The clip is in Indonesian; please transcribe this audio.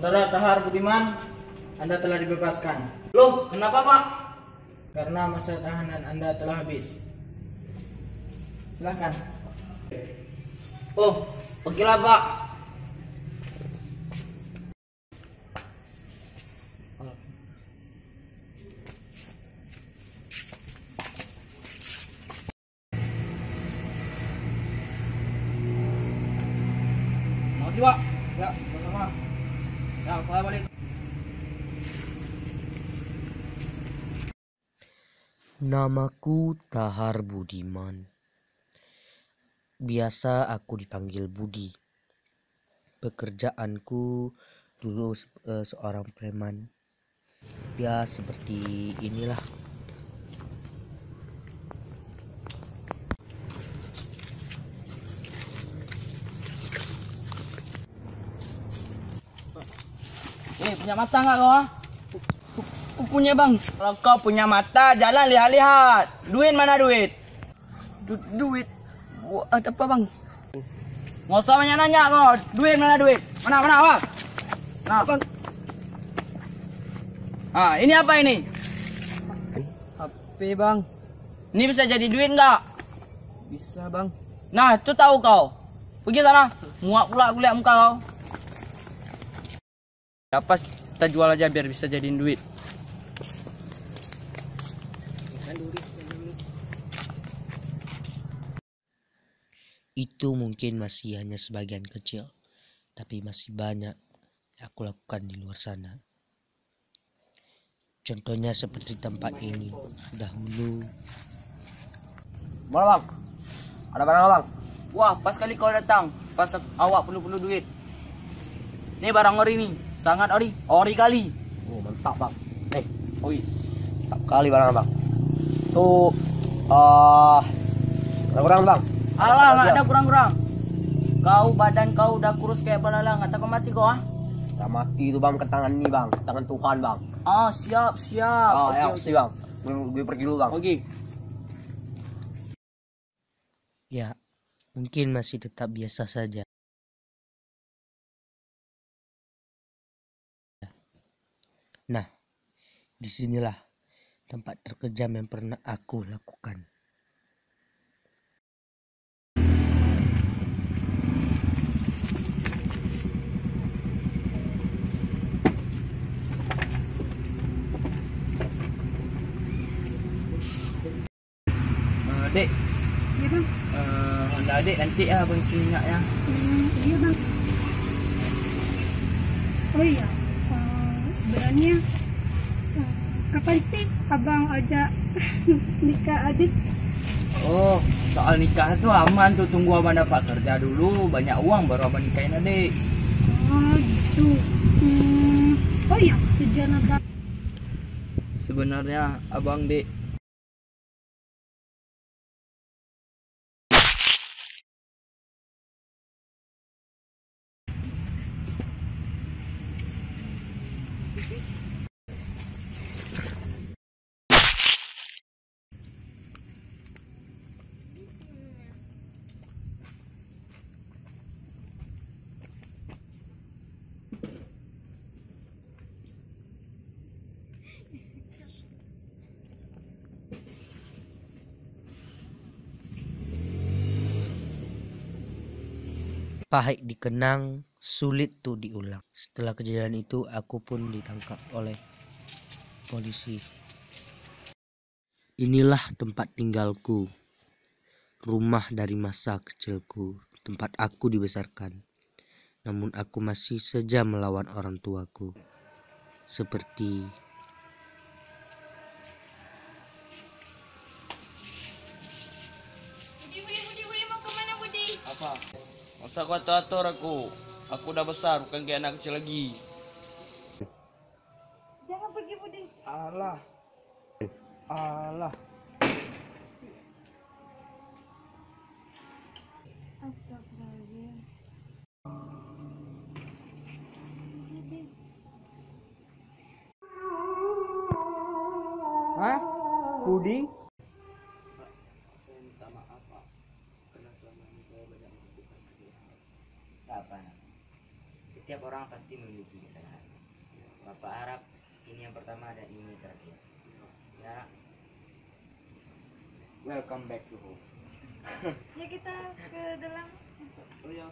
Saudara Tahar Budiman, Anda telah dibebaskan. Loh, kenapa Pak? Karena masa tahanan Anda telah habis. Silakan. Oh, oke lah Pak. Makasih Pak. Ya, sama-sama. Ya, saya balik. Namaku Tahar Budiman. Biasa aku dipanggil Budi. Pekerjaanku dulu seorang preman. Ya seperti inilah. Ini punya mata nggak kau? Punya bang. Kalau kau punya mata, jalan lihat-lihat. Duit mana duit? Duit? Buat apa bang? Nggak usah banyak nanya kau. Duit mana duit? Mana bang? Nah bang. Ah ini apa ini? HP bang. Ini bisa jadi duit nggak? Bisa bang. Nah itu tahu kau. Pergi sana. Muak pula aku lihat muka kau. Dapat kita jual aja biar bisa jadiin duit. Itu mungkin masih hanya sebagian kecil, tapi masih banyak yang aku lakukan di luar sana. Contohnya seperti tempat ini. Dahulu. Mana bang? Ada barang bang? Wah pas kali kau datang. Pas awak perlu duit. Ini barang ori nih. Sangat ori. Ori kali. Oh mantap bang. Nih. Oi. Mantap kali barang bang. Tuh. Kurang bang. Alah nggak ada kurang-kurang. Kau badan kau udah kurus kayak belalang. Nggak takut mati kau ah? Nggak mati itu bang ke tangan ini bang. Tangan Tuhan bang. Ah siap. Oh ya sih bang. Gue pergi dulu bang. Oke. Ya, mungkin masih tetap biasa saja. Nah, disinilah tempat terkejam yang pernah aku lakukan. Dek. Iya bang. Honda adik nanti ya bensin minyak ya. Iya bang. Oh iya. Sebenarnya kapan sih abang ajak nikah adik? Oh, soal nikah tuh aman tuh, tunggu abang dapat kerja dulu, banyak uang baru abang nikahin adik. Oh gitu. Oh iya, tujuan abang. Sebenarnya abang dek Pahit dikenang, sulit tuh diulang. Setelah kejadian itu, aku pun ditangkap oleh polisi. Inilah tempat tinggalku, rumah dari masa kecilku, tempat aku dibesarkan. Namun aku masih saja melawan orang tuaku. Seperti Budi mau kemana Budi? apa? Nggak usah kau atur aku. Aku udah besar, bukan kayak anak kecil lagi. Jangan pergi Budi. Alah. Astagfirullahaladzim. Hah? Budi? Setiap orang pasti memiliki kesalahan. Bapak harap ini yang pertama dan ini terakhir. Ya. Welcome back to home. Ya kita ke dalam. Oh ya.